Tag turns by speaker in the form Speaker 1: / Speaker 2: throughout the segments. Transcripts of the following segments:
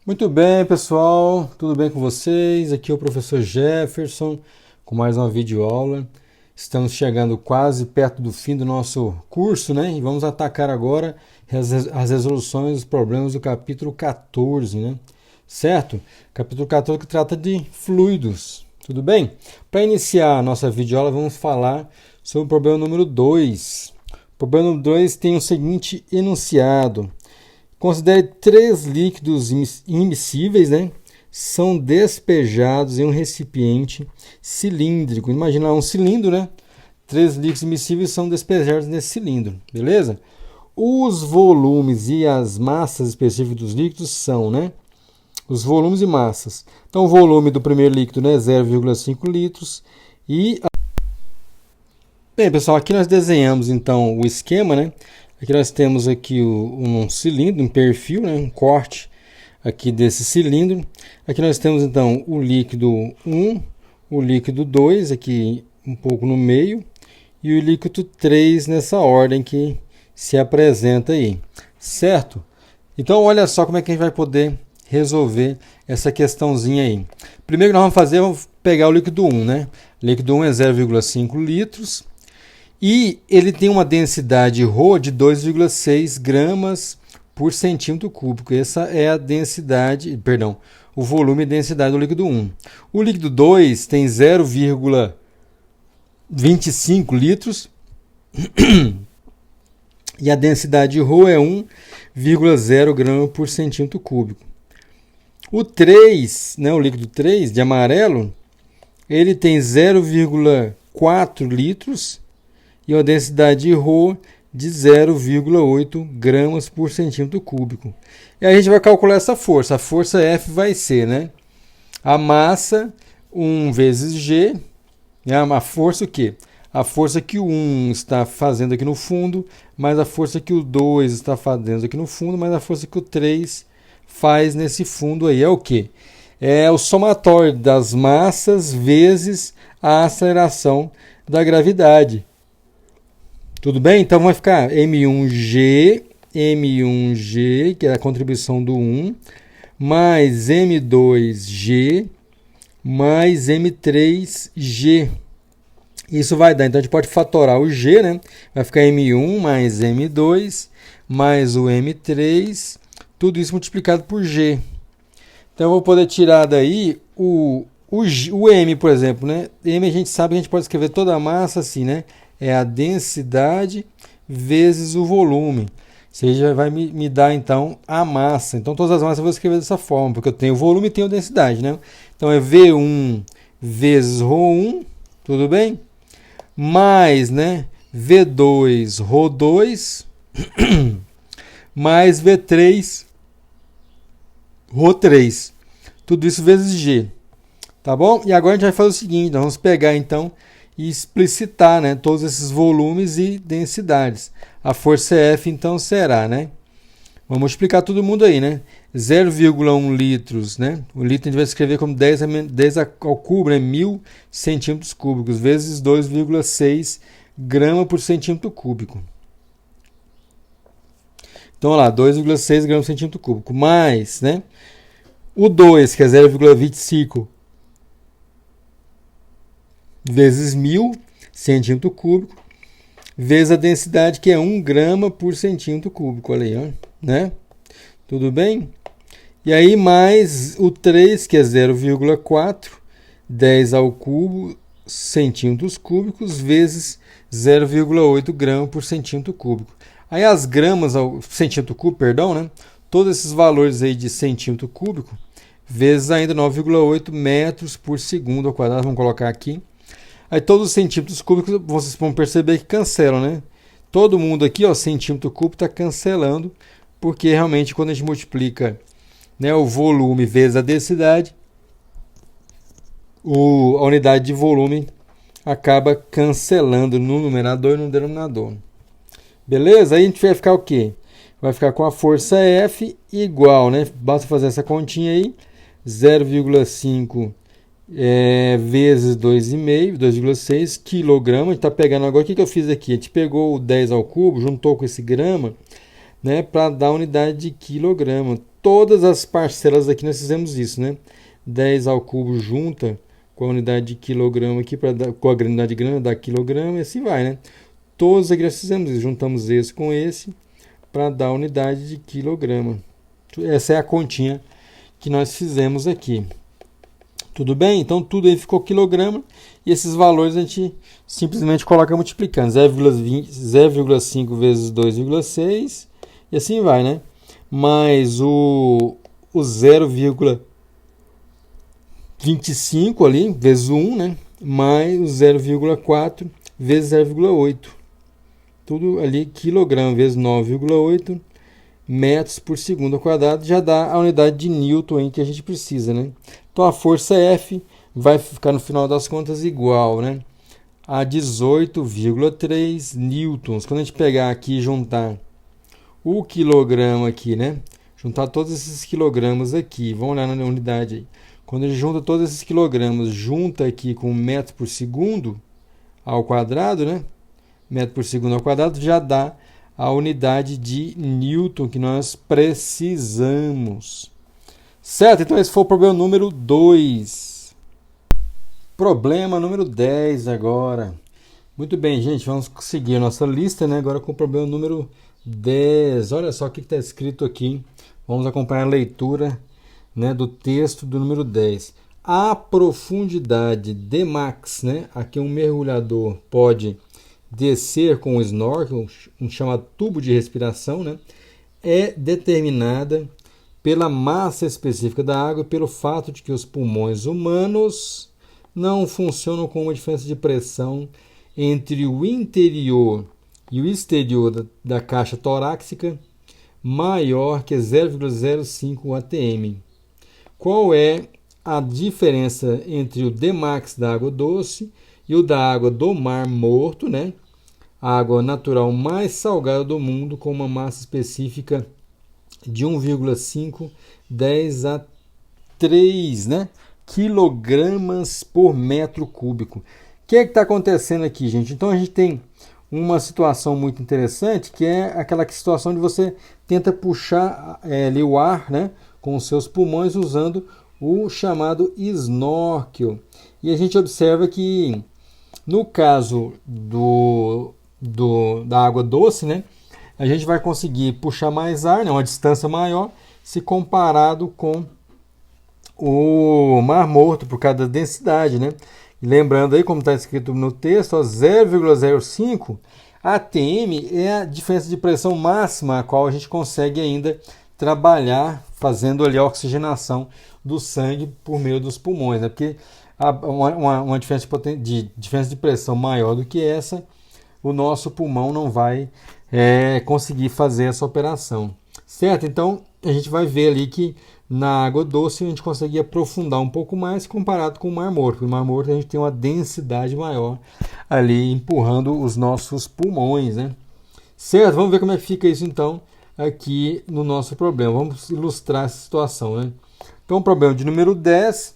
Speaker 1: Muito bem, pessoal, tudo bem com vocês? Aqui é o professor Jefferson com mais uma videoaula. Estamos chegando quase perto do fim do nosso curso, né? E vamos atacar agora as resoluções dos problemas do capítulo 14, né? Certo? Capítulo 14 que trata de fluidos, tudo bem? Para iniciar a nossa videoaula, vamos falar sobre o problema número 2. O problema número 2 tem o seguinte enunciado. Considere 3 líquidos immiscíveis, né? São despejados em um recipiente cilíndrico. Imagina um cilindro, né? 3 líquidos immiscíveis são despejados nesse cilindro, beleza? Os volumes e as massas específicas dos líquidos são, né? Os volumes e massas. Então, o volume do primeiro líquido, né? 0,5 litros. Bem, pessoal, aqui nós desenhamos então o esquema, né? Aqui nós temos aqui um cilindro, um perfil, né? Um corte aqui desse cilindro. Aqui nós temos então o líquido 1, o líquido 2 aqui um pouco no meio e o líquido 3 nessa ordem que se apresenta aí, certo? Então olha só como é que a gente vai poder resolver essa questãozinha aí. Primeiro que nós vamos fazer, vamos pegar o líquido 1, né? O líquido 1 é 0,5 litros. E ele tem uma densidade ρ de 2,6 gramas por centímetro cúbico. Essa é a densidade, perdão, o volume e densidade do líquido 1. O líquido 2 tem 0,25 litros e a densidade ρ é 1,0 grama por centímetro cúbico. O 3, né, o líquido 3 de amarelo, ele tem 0,4 litros e uma densidade de ρ de 0,8 gramas por centímetro cúbico. E aí a gente vai calcular essa força. A força F vai ser, né, a massa 1 vezes G, né, a força o quê? A força que o 1 está fazendo aqui no fundo, mais a força que o 2 está fazendo aqui no fundo, mais a força que o 3 faz nesse fundo aí. É o quê? É o somatório das massas vezes a aceleração da gravidade. Tudo bem? Então vai ficar M1G, que é a contribuição do 1, mais M2G, mais M3G. Isso vai dar, então a gente pode fatorar o G, né? Vai ficar M1 mais M2, mais o M3, tudo isso multiplicado por G. Então eu vou poder tirar daí o M, por exemplo, né? M a gente sabe que a gente pode escrever toda a massa assim, né? É a densidade vezes o volume. Isso já vai me dar, então, a massa. Então, todas as massas eu vou escrever dessa forma, porque eu tenho o volume e tenho a densidade, né? Então, é V1 vezes ρ1, tudo bem? Mais, né, V2 ρ2, mais V3 ρ3. Tudo isso vezes G. Tá bom? E agora a gente vai fazer o seguinte, nós vamos pegar, então, e explicitar, né, todos esses volumes e densidades. A força F, então, será, né? Vamos multiplicar todo mundo aí, né? 0,1 litros, né? O litro a gente vai escrever como 10 ao cubo, né? 1.000 centímetros cúbicos, vezes 2,6 grama por centímetro cúbico. Então, olha lá, 2,6 gramas por centímetro cúbico, mais, né? O 2, que é 0,25 vezes 1.000 centímetro cúbico, vezes a densidade, que é 1 grama por centímetro cúbico. Olha aí, ó, né? Tudo bem? E aí mais o 3, que é 0,4, 10 ao cubo centímetros cúbicos, vezes 0,8 gramas por centímetro cúbico. Aí as gramas ao centímetro cúbico, perdão, né? Todos esses valores aí de centímetro cúbico, vezes ainda 9,8 metros por segundo ao quadrado. Vamos colocar aqui. Aí todos os centímetros cúbicos, vocês vão perceber que cancelam, né? Todo mundo aqui, ó, centímetro cúbico está cancelando, porque realmente quando a gente multiplica, né, o volume vezes a densidade, a unidade de volume acaba cancelando no numerador e no denominador. Beleza? Aí a gente vai ficar o quê? Vai ficar com a força F igual, né? Basta fazer essa continha aí, 0,5 vezes 2,5, 2,6 kg. A gente está pegando agora, o que eu fiz aqui? A gente pegou o 10 ao cubo, juntou com esse grama, né, para dar a unidade de quilograma. Todas as parcelas aqui nós fizemos isso, né? 10 ao cubo junta com a unidade de quilograma aqui, com a unidade de grama, dá quilograma e assim vai, né? Todos aqui nós fizemos isso, juntamos esse com esse para dar a unidade de quilograma. Essa é a continha que nós fizemos aqui. Tudo bem? Então tudo aí ficou quilograma e esses valores a gente simplesmente coloca multiplicando. 0,5 vezes 2,6 e assim vai, né? Mais o 0,25 ali, vezes o 1, né? Mais o 0,4 vezes 0,8. Tudo ali quilograma vezes 9,8 metros por segundo ao quadrado, já dá a unidade de Newton aí que a gente precisa, né? Então a força F vai ficar no final das contas igual, né, a 18,3 newtons. Quando a gente pegar aqui e juntar o quilograma aqui, né? Juntar todos esses quilogramas aqui, vamos olhar na unidade aí. Quando a gente junta todos esses quilogramas, junta aqui com metro por segundo ao quadrado, né? Metro por segundo ao quadrado, já dá a unidade de Newton que nós precisamos. Certo? Então esse foi o problema número 2. Problema número 10 agora. Muito bem, gente, vamos seguir a nossa lista, né? Agora com o problema número 10. Olha só o que está escrito aqui. Vamos acompanhar a leitura, né, do texto do número 10. A profundidade Dmax, né? Aqui um mergulhador pode descer com o snorkel, um chamado tubo de respiração, né? É determinada pela massa específica da água e pelo fato de que os pulmões humanos não funcionam com uma diferença de pressão entre o interior e o exterior da caixa torácica maior que 0,05 atm. Qual é a diferença entre o Dmax da água doce e o da água do Mar Morto, né? A água natural mais salgada do mundo, com uma massa específica de 1,5 10 a 3, né, quilogramas por metro cúbico. O que é que está acontecendo aqui, gente? Então a gente tem uma situação muito interessante, que é aquela situação de você tenta puxar ali o ar, né, com os seus pulmões usando o chamado snorkel. E a gente observa que no caso da água doce, né, a gente vai conseguir puxar mais ar, né, uma distância maior, se comparado com o Mar Morto, por causa da densidade, né? E lembrando aí, como está escrito no texto, 0,05 atm é a diferença de pressão máxima a qual a gente consegue ainda trabalhar fazendo ali a oxigenação do sangue por meio dos pulmões, né? Porque uma diferença de pressão maior do que essa, o nosso pulmão não vai conseguir fazer essa operação, certo? Então a gente vai ver ali que na água doce a gente consegue aprofundar um pouco mais comparado com o Mar Morto. No Mar Morto a gente tem uma densidade maior ali empurrando os nossos pulmões, né? Certo? Vamos ver como é que fica isso então aqui no nosso problema. Vamos ilustrar essa situação, né? Então o problema de número 10,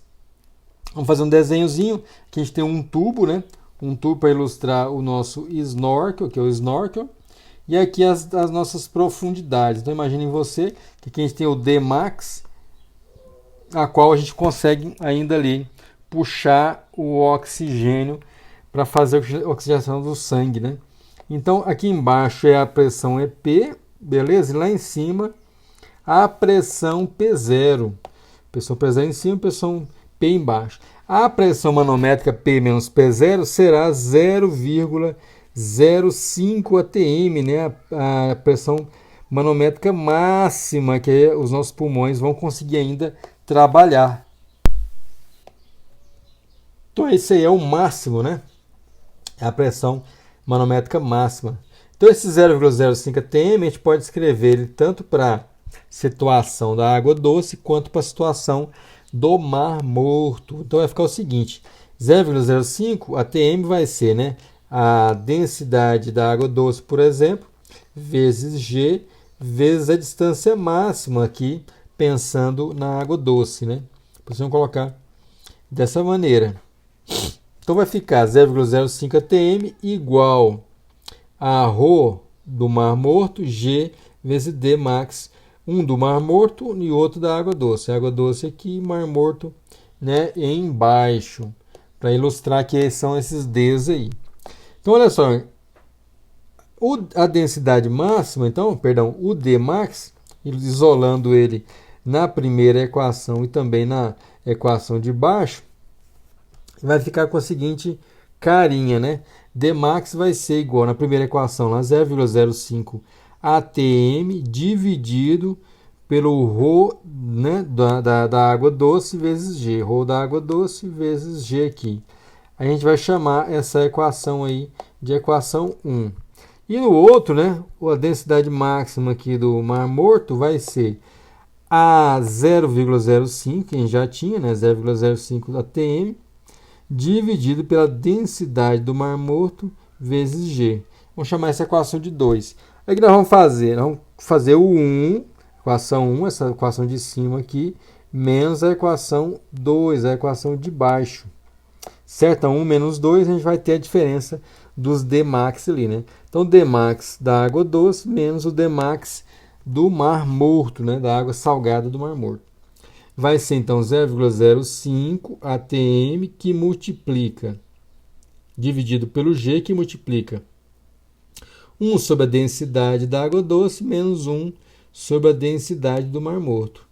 Speaker 1: vamos fazer um desenhozinho, que a gente tem um tubo, né? Um tubo para ilustrar o nosso snorkel, que é o snorkel. E aqui as nossas profundidades. Então imaginem você que aqui a gente tem o Dmax, a qual a gente consegue ainda ali puxar o oxigênio para fazer a oxigenação do sangue, né? Então aqui embaixo é a pressão EP, beleza? E lá em cima a pressão P0. Pressão P0 em cima, pressão P embaixo. A pressão manométrica P menos P0 será 0,05 atm, né? A pressão manométrica máxima que os nossos pulmões vão conseguir ainda trabalhar. Então esse aí é o máximo, né? É a pressão manométrica máxima. Então esse 0,05 atm a gente pode escrever ele tanto para a situação da água doce quanto para a situação do Mar Morto. Então vai ficar o seguinte: 0,05 atm vai ser, né, a densidade da água doce, por exemplo, vezes G, vezes a distância máxima aqui, pensando na água doce, né? Vamos colocar dessa maneira. Então vai ficar 0,05 atm igual a ρ do Mar Morto, G vezes D max, um do Mar Morto e outro da água doce. Água doce aqui, Mar Morto, né, embaixo, para ilustrar que são esses Ds aí. Então, olha só, a densidade máxima, então, perdão, o D max, isolando ele na primeira equação e também na equação de baixo, vai ficar com a seguinte carinha, né? D max vai ser igual na primeira equação, lá 0,05 atm dividido pelo ρ, né, da água doce vezes G. Ρ da água doce vezes G aqui. A gente vai chamar essa equação aí de equação 1. E no outro, né, a densidade máxima aqui do Mar Morto vai ser a 0,05, que a gente já tinha, né, 0,05 atm, dividido pela densidade do Mar Morto vezes G. Vamos chamar essa equação de 2. Aí o que nós vamos fazer? Nós vamos fazer o 1, equação 1, essa equação de cima aqui, menos a equação 2, a equação de baixo. Certo? Então, 1 menos 2, a gente vai ter a diferença dos Dmax ali, né? Então, Dmax da água doce menos o Dmax do Mar Morto, né? Da água salgada do Mar Morto. Vai ser, então, 0,05 atm que multiplica, dividido pelo G, que multiplica 1 sobre a densidade da água doce menos 1 sobre a densidade do Mar Morto.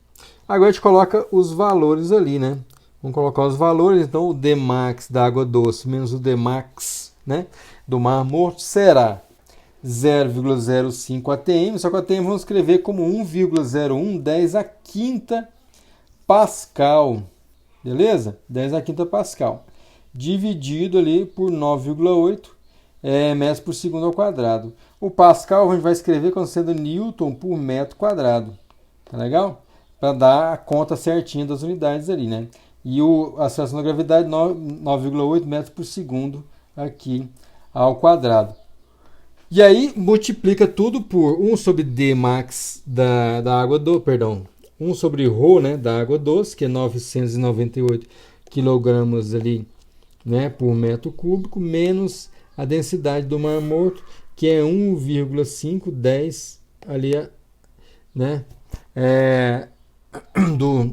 Speaker 1: Agora a gente coloca os valores ali, né? Vamos colocar os valores, então o Dmax da água doce menos o Dmax, né, do Mar Morto será 0,05 atm, só que o atm vamos escrever como 1,01 10 a quinta Pascal, beleza? 10 a quinta Pascal, dividido ali por 9,8 metros por segundo ao quadrado. O Pascal a gente vai escrever como sendo Newton por metro quadrado, tá legal? Para dar a conta certinha das unidades ali, né? E a aceleração da gravidade 9,8 metros por segundo aqui ao quadrado. E aí multiplica tudo por 1 sobre D max da água doce, perdão, 1 sobre ρ, né, da água doce, que é 998 kg ali, né, por metro cúbico, menos a densidade do Mar Morto, que é 1,510 ali, né,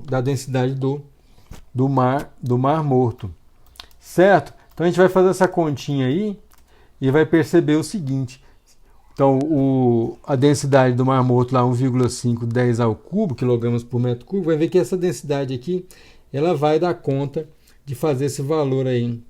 Speaker 1: da densidade do Mar Morto, certo? Então a gente vai fazer essa continha aí e vai perceber o seguinte. Então a densidade do Mar Morto lá 1,510 ao cubo, quilogramas por metro cúbico, vai ver que essa densidade aqui ela vai dar conta de fazer esse valor aí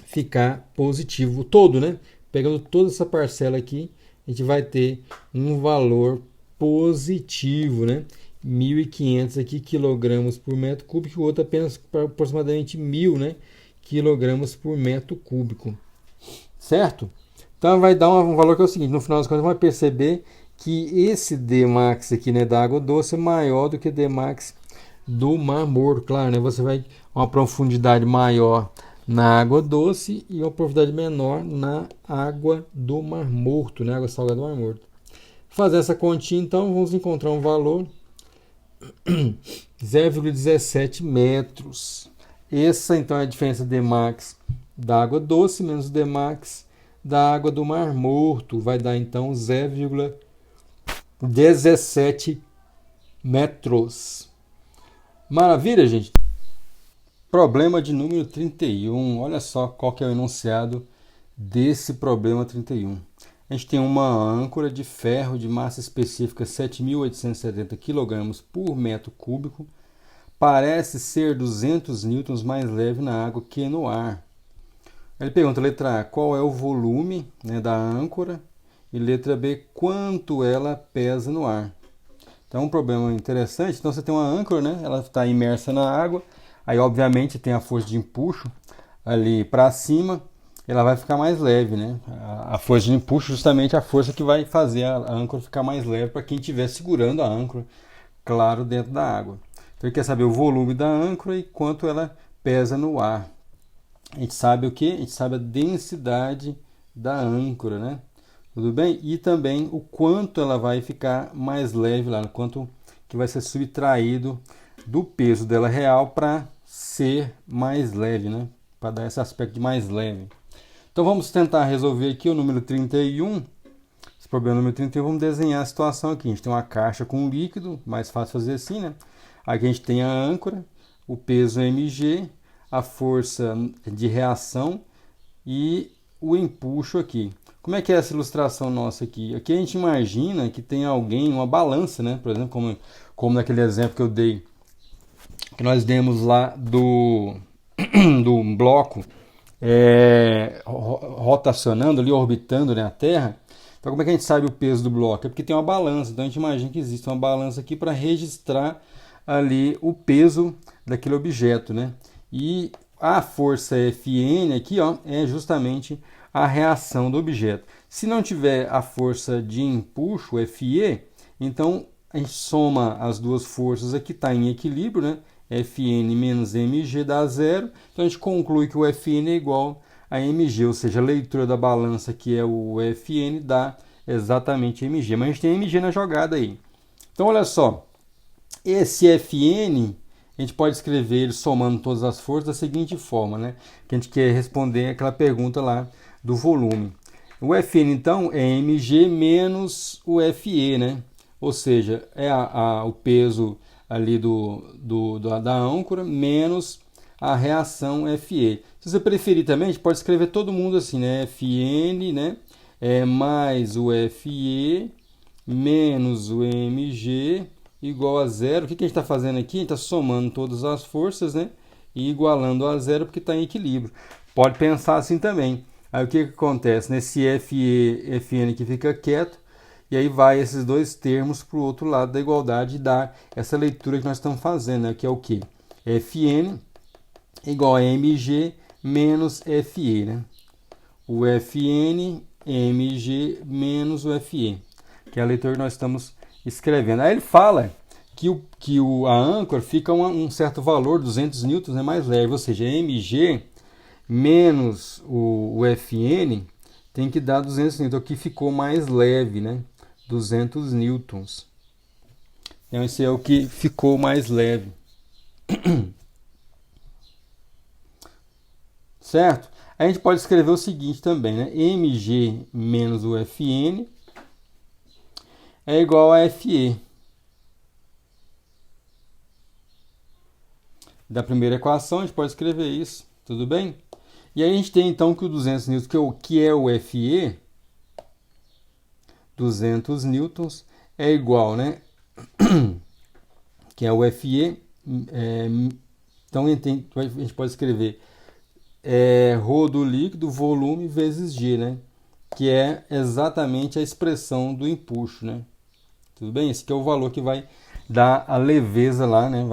Speaker 1: ficar positivo todo, né? Pegando toda essa parcela aqui, a gente vai ter um valor positivo, né? 1.500 aqui quilogramos por metro cúbico, o outro apenas para aproximadamente 1.000, né, quilogramas por metro cúbico, certo? Então vai dar um valor que é o seguinte, no final das contas vai perceber que esse Dmax aqui, né, da água doce é maior do que o Dmax do Mar Morto, claro, né? Você vai uma profundidade maior na água doce e uma profundidade menor na água do Mar Morto, né, água salgada do Mar Morto. Fazer essa continha, então, vamos encontrar um valor 0,17 metros. Essa então é a diferença Dmax da água doce menos o Dmax da água do Mar Morto. Vai dar então 0,17 metros. Maravilha, gente? Problema de número 31. Olha só qual que é o enunciado desse problema 31. A gente tem uma âncora de ferro de massa específica 7.870 kg por metro cúbico. Parece ser 200 newtons mais leve na água que no ar. Ele pergunta, letra A, qual é o volume, né, da âncora? E letra B, quanto ela pesa no ar? Então é um problema interessante. Então você tem uma âncora, né, ela está imersa na água. Aí obviamente tem a força de empuxo ali para cima. Ela vai ficar mais leve, né? A força de empuxo justamente a força que vai fazer a âncora ficar mais leve para quem estiver segurando a âncora, claro, dentro da água. Então ele quer saber o volume da âncora e quanto ela pesa no ar. A gente sabe o que? A gente sabe a densidade da âncora, né? Tudo bem? E também o quanto ela vai ficar mais leve lá, o quanto que vai ser subtraído do peso dela real para ser mais leve, né? Para dar esse aspecto de mais leve. Então vamos tentar resolver aqui o número 31. problema número 31, vamos desenhar a situação aqui. A gente tem uma caixa com um líquido, mais fácil fazer assim, né? Aqui a gente tem a âncora, o peso mg, a força de reação e o empuxo aqui. Como é que é essa ilustração nossa aqui? Aqui a gente imagina que tem alguém, uma balança, né? Por exemplo, como naquele exemplo que eu dei, que nós demos lá do bloco rotacionando ali, orbitando, né, a Terra. Então, como é que a gente sabe o peso do bloco? É porque tem uma balança. Então, a gente imagina que existe uma balança aqui para registrar ali o peso daquele objeto, né? E a força Fn aqui, ó, é justamente a reação do objeto. Se não tiver a força de empuxo, Fe, então a gente soma as duas forças aqui, está em equilíbrio, né? Fn menos mg dá zero. Então a gente conclui que o Fn é igual a mg, ou seja, a leitura da balança, que é o Fn, dá exatamente mg. Mas a gente tem mg na jogada aí. Então olha só, esse Fn, a gente pode escrever ele somando todas as forças da seguinte forma, né? Que a gente quer responder aquela pergunta lá do volume. O Fn, então, é mg menos o Fe, né? Ou seja, é o peso ali da âncora menos a reação Fe. Se você preferir também, a gente pode escrever todo mundo assim, né? Fn, né? Mais o Fe menos o mg igual a zero. O que a gente está fazendo aqui? A gente está somando todas as forças, né? E igualando a zero porque está em equilíbrio. Pode pensar assim também. Aí o que acontece? Nesse Fn que fica quieto, e aí vai esses dois termos para o outro lado da igualdade e dá essa leitura que nós estamos fazendo, né? Que é o quê? Fn igual a mg menos Fe, né? O Fn, mg menos o Fe, que é a leitura que nós estamos escrevendo. Aí ele fala que a âncora fica um certo valor, 200 newtons, né, mais leve, ou seja, mg menos o Fn tem que dar 200 newtons, que ficou mais leve, né? 200 newtons. Então esse é o que ficou mais leve. Certo? A gente pode escrever o seguinte também, né? mg menos o Fn é igual a Fe. Da primeira equação, a gente pode escrever isso, tudo bem? E aí a gente tem então que o 200 newtons, que é o Fe, 200 newtons, é igual, né? Que é o Fe, então a gente pode escrever ρ do líquido, volume, vezes G, né? Que é exatamente a expressão do empuxo, né? Tudo bem? Esse aqui é o valor que vai dar a leveza lá, né?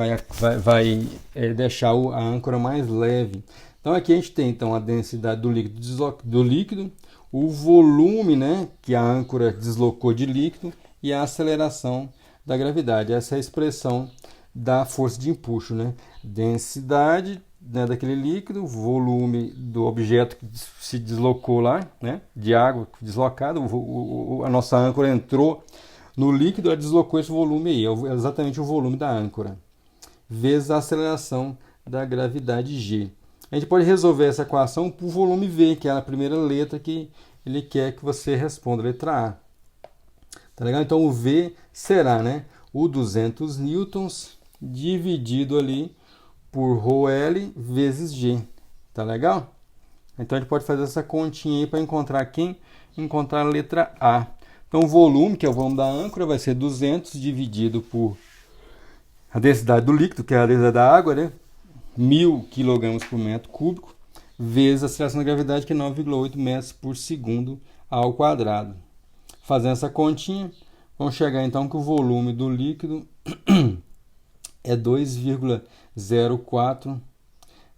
Speaker 1: Vai deixar a âncora mais leve. Então aqui a gente tem então a densidade do líquido, o volume, né, que a âncora deslocou de líquido, e a aceleração da gravidade. Essa é a expressão da força de empuxo, né? Densidade, né, daquele líquido, volume do objeto que se deslocou lá, né, de água deslocada, a nossa âncora entrou no líquido, ela deslocou esse volume aí, é exatamente o volume da âncora, vezes a aceleração da gravidade G. A gente pode resolver essa equação por volume V, que é a primeira letra que ele quer que você responda, letra A. Tá legal? Então o V será, né, o 200 newtons dividido ali por ρl vezes G. Tá legal? Então a gente pode fazer essa continha aí para encontrar quem? Encontrar a letra A. Então o volume, que é o volume da âncora, vai ser 200 dividido por a densidade do líquido, que é a densidade da água, né? 1000 kg por metro cúbico, vezes a aceleração da gravidade, que é 9,8 metros por segundo ao quadrado. Fazendo essa continha, vamos chegar então que o volume do líquido é 2,04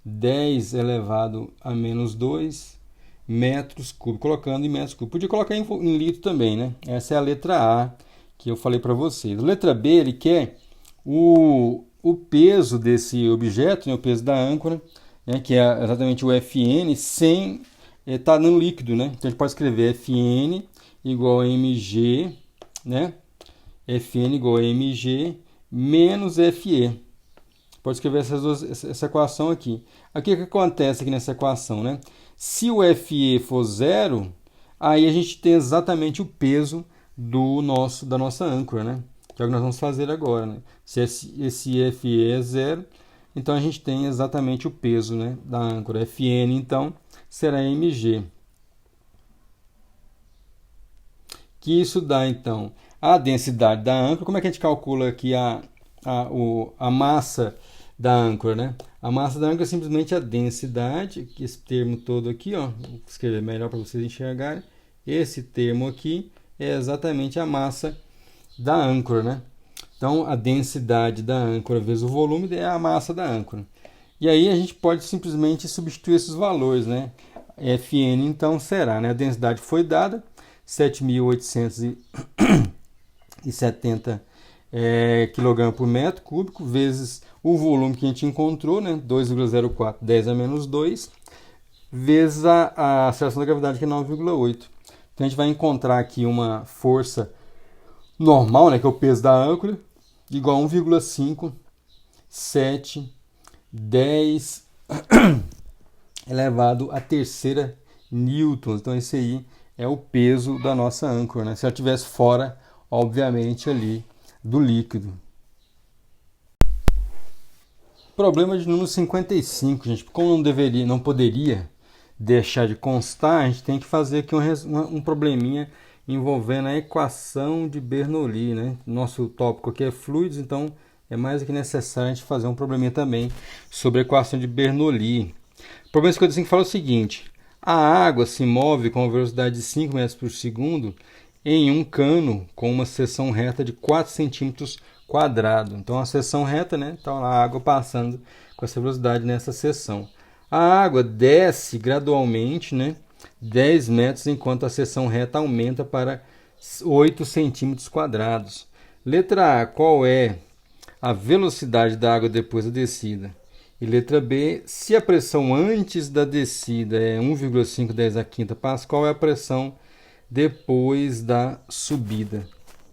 Speaker 1: 10 elevado a menos 2 metros cúbicos, colocando em metros cúbicos. Podia colocar em litro também, né? Essa é a letra A que eu falei para vocês. A letra B, ele quer o peso desse objeto, né? O peso da âncora, né? Que é exatamente o Fn, sem estar no líquido, né? Então a gente pode escrever Fn igual a mg, né? Fn igual a mg menos Fe. Pode escrever essa equação aqui. Aqui o que acontece aqui nessa equação, né? Se o Fe for zero, Aí a gente tem exatamente o peso da nossa âncora, né? Que é o que nós vamos fazer agora, né? Se esse FE é zero, então a gente tem exatamente o peso, né, da âncora. Fn, então, será mg. Que isso dá, então, a densidade da âncora. Como é que a gente calcula aqui a massa da âncora, né? A massa da âncora é simplesmente a densidade, que esse termo todo aqui, ó, vou escrever melhor para vocês enxergarem. Esse termo aqui é exatamente a massa da âncora, né? Então, a densidade da âncora vezes o volume é a massa da âncora. E aí a gente pode simplesmente substituir esses valores, né? Fn, então, será, né? A densidade foi dada, 7.870 kg por metro cúbico, vezes o volume que a gente encontrou, né? 2,04, 10 a menos 2, vezes a aceleração da gravidade, que é 9,8. Então, a gente vai encontrar aqui uma força normal, né? Que é o peso da âncora, igual a 1,5, 7, 10 elevado à terceira newtons. Então, esse aí é o peso da nossa âncora, né? Se ela estivesse fora, obviamente, ali do líquido. Problema de número 55, gente. Como não poderia deixar de constar, a gente tem que fazer aqui um probleminha envolvendo a equação de Bernoulli, né? Nosso tópico aqui é fluidos, então é mais do que necessário a gente fazer um probleminha também sobre a equação de Bernoulli. O problema 55 fala o seguinte: a água se move com a velocidade de 5 metros por segundo em um cano com uma seção reta de 4 centímetros quadrados. Então, a seção reta, né? Então, a água passando com essa velocidade nessa seção. A água desce gradualmente, né? 10 metros, enquanto a seção reta aumenta para 8 centímetros quadrados. Letra A, qual é a velocidade da água depois da descida? E letra B, se a pressão antes da descida é 1,5 10 a quinta pascal, é a pressão depois da subida,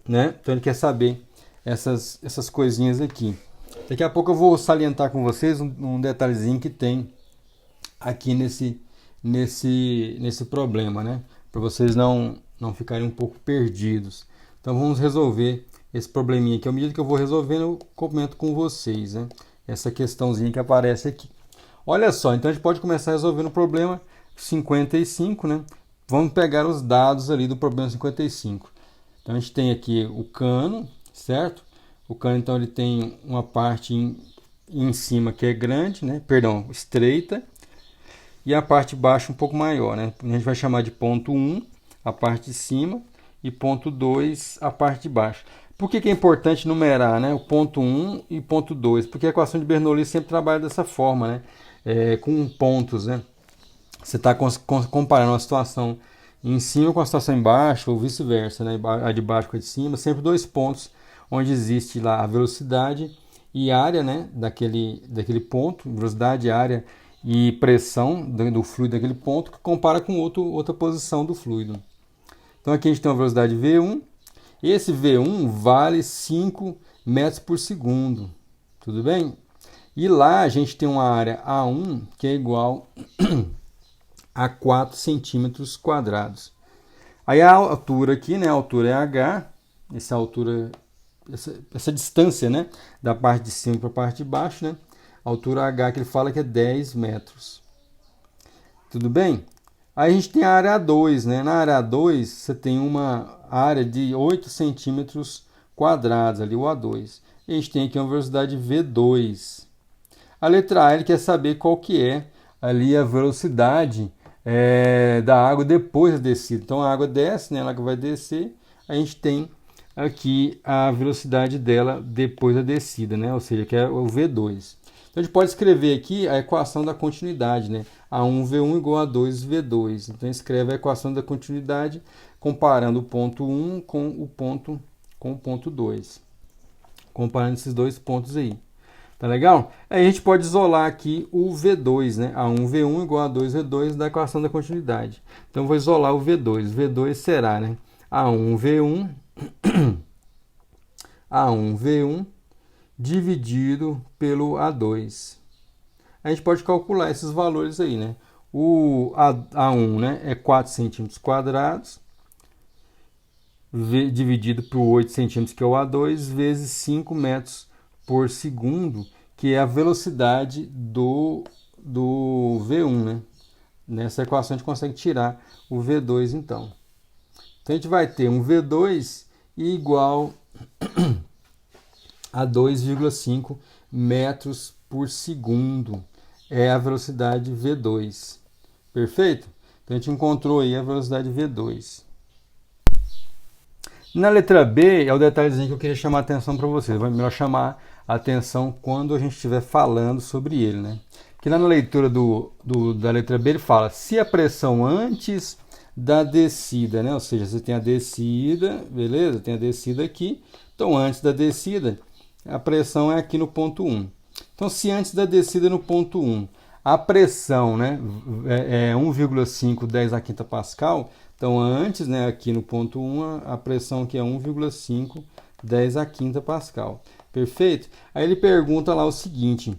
Speaker 1: né? Então ele quer saber essas coisinhas aqui. Daqui a pouco eu vou salientar com vocês um detalhezinho que tem aqui nesse problema, né? Para vocês não ficarem um pouco perdidos. Então vamos resolver esse probleminha aqui. À medida que eu vou resolvendo, eu comento com vocês, né? Essa questãozinha que aparece aqui. Olha só, então a gente pode começar resolvendo o problema 55, né? Vamos pegar os dados ali do problema 55. Então a gente tem aqui o cano, certo? O cano, então, ele tem uma parte em cima que é grande, né? Perdão, estreita, e a parte de baixo um pouco maior, né? A gente vai chamar de ponto 1 a parte de cima e ponto 2 a parte de baixo. Por que é importante numerar, né? O ponto 1 e ponto 2? Porque a equação de Bernoulli sempre trabalha dessa forma, né? Com pontos, né? Você está comparando uma situação em cima com a situação embaixo ou vice-versa, né? A de baixo com a de cima, sempre dois pontos onde existe lá a velocidade e área, né? daquele ponto, velocidade, área e pressão do fluido daquele ponto, que compara com outra posição do fluido. Então aqui a gente tem uma velocidade V1, esse V1 vale 5 metros por segundo, tudo bem? E lá a gente tem uma área A1 que é igual a 4 centímetros quadrados. Aí a altura aqui, né? A altura é H, essa distância, né? Da parte de cima para a parte de baixo, né? A altura H que ele fala que é 10 metros. Tudo bem? Aí a gente tem a área A2, né? Na área A2 você tem uma área de 8 centímetros quadrados, ali o A2. E a gente tem aqui uma velocidade V2. A letra A ele quer saber qual que é ali a velocidade da água depois da descida. Então a água desce, né? Ela vai descer, a gente tem aqui a velocidade dela depois da descida, né? Ou seja, que é o V2. Então a gente pode escrever aqui a equação da continuidade, né? A1V1 igual a 2V2. Então escreve a equação da continuidade comparando o ponto 1 com o ponto 2. Comparando esses dois pontos aí. Tá legal? Aí a gente pode isolar aqui o V2, né? A1V1 igual a 2V2 da equação da continuidade. Então vou isolar o V2. V2 será, né? A1V1 A1V1 dividido pelo A2. A gente pode calcular esses valores aí, né? A1, né, é 4 centímetros quadrados, dividido por 8 centímetros, que é o A2, vezes 5 metros por segundo, que é a velocidade do V1, né? Nessa equação a gente consegue tirar o V2, então. Então a gente vai ter um V2 igual a 2,5 metros por segundo. É a velocidade V2. Perfeito? Então a gente encontrou aí a velocidade V2. Na letra B é o detalhezinho que eu queria chamar a atenção para vocês. Vai melhor chamar a atenção quando a gente estiver falando sobre ele, né? Que lá na leitura da letra B ele fala: se a pressão antes da descida, né? Ou seja, você tem a descida, beleza? Tem a descida aqui. Então, antes da descida, a pressão é aqui no ponto 1. Então, se antes da descida no ponto 1, a pressão, né, é 1,5 10 a quinta pascal, então antes, né, aqui no ponto 1, a pressão aqui é 1,5 10 a quinta pascal. Perfeito? Aí ele pergunta lá o seguinte: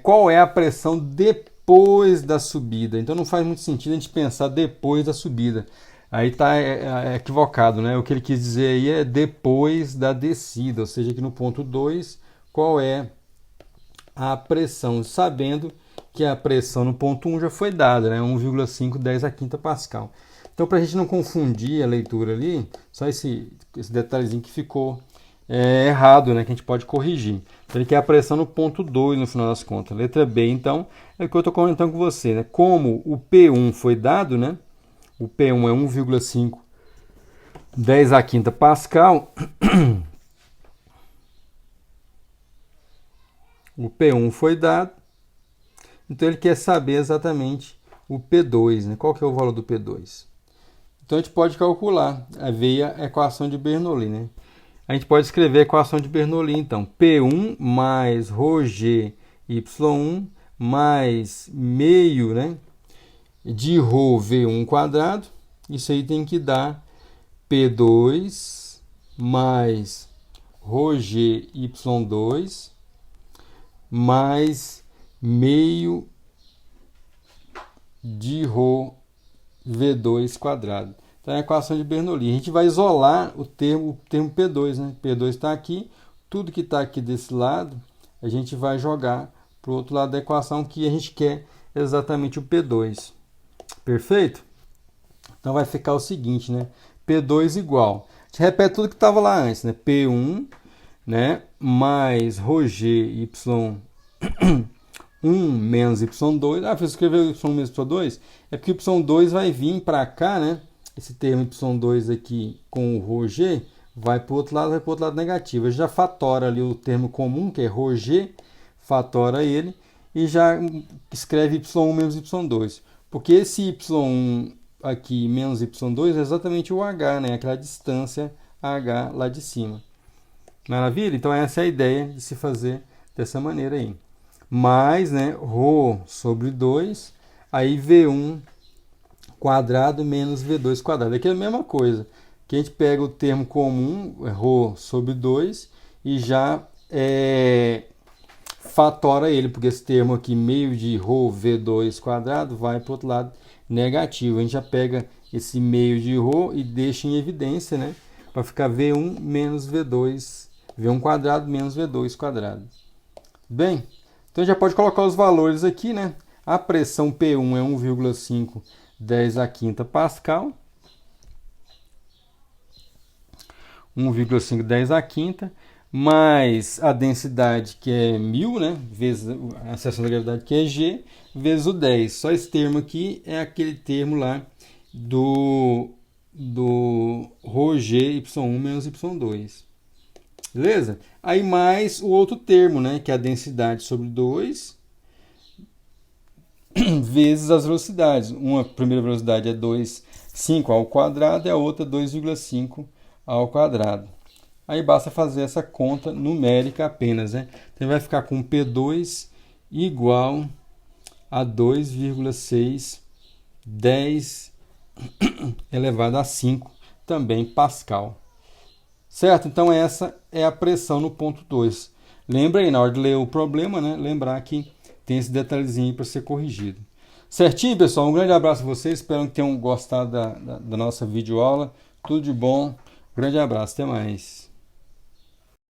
Speaker 1: qual é a pressão depois da subida? Então não faz muito sentido a gente pensar depois da subida. Aí está equivocado, né? O que ele quis dizer aí é depois da descida, ou seja, aqui no ponto 2, qual é a pressão, sabendo que a pressão no ponto 1 já foi dada, né? 1,5 10 a quinta pascal. Então, para a gente não confundir a leitura ali, só esse detalhezinho que ficou errado, né? Que a gente pode corrigir. Então, ele quer a pressão no ponto 2 no final das contas. Letra B, então, é o que eu estou comentando com você, né? Como o P1 foi dado, né? O P1 é 1,5 10 a quinta pascal. O P1 foi dado. Então ele quer saber exatamente o P2, né? Qual que é o valor do P2? Então a gente pode calcular, veio a equação de Bernoulli, né? A gente pode escrever a equação de Bernoulli, então, P1 mais ρg y1 mais meio, né, de ρ V1 quadrado. Isso aí tem que dar P2 mais ρg y2 mais meio de ρ V2 quadrado. Então é a equação de Bernoulli. A gente vai isolar o termo P2, né? P2 está aqui, tudo que está aqui desse lado, a gente vai jogar para o outro lado da equação, que a gente quer exatamente o P2. Perfeito? Então vai ficar o seguinte, né? P2 igual. A gente repete tudo que estava lá antes, né? P1, né, mais ρg y1 menos y2. Ah, para escrever y1 menos y2, é porque o y2 vai vir para cá, né? Esse termo y2 aqui com o ρg vai para o outro lado, vai para o outro lado negativo. Eu já fatora ali o termo comum, que é ρg, fatora ele e já escreve y1 menos y2. Porque esse y1 aqui menos y2 é exatamente o h, né? Aquela distância h lá de cima. Maravilha? Então essa é a ideia de se fazer dessa maneira aí. Mais, né, ρ sobre 2, aí V1 quadrado menos V2 quadrado. Aqui é a mesma coisa, que a gente pega o termo comum, ρ sobre 2, e já fatora ele, porque esse termo aqui, meio de ρ V2 quadrado, vai para o outro lado negativo. A gente já pega esse meio de ρ e deixa em evidência, né, para ficar V1 menos V2, V1 quadrado menos V2 quadrado. Bem, então já pode colocar os valores aqui, né? A pressão P1 é 1,5 10 a quinta pascal. 1,5 10 a quinta, mais a densidade, que é 1000, né? Vezes a seção da gravidade, que é G, vezes o 10. Só esse termo aqui é aquele termo lá do ρg y1 menos y2. Beleza? Aí mais o outro termo, né, que é a densidade sobre 2 vezes as velocidades. Uma primeira velocidade é 2,5 ao quadrado e a outra 2,5 ao quadrado. Aí basta fazer essa conta numérica apenas, né? Então vai ficar com P2 igual a 2,6 10 elevado a 5, também pascal. Certo? Então essa é a pressão no ponto 2. Lembra aí, na hora de ler o problema, né? Lembrar que tem esse detalhezinho para ser corrigido. Certinho, pessoal? Um grande abraço a vocês. Espero que tenham gostado da nossa videoaula. Tudo de bom. Grande abraço. Até mais.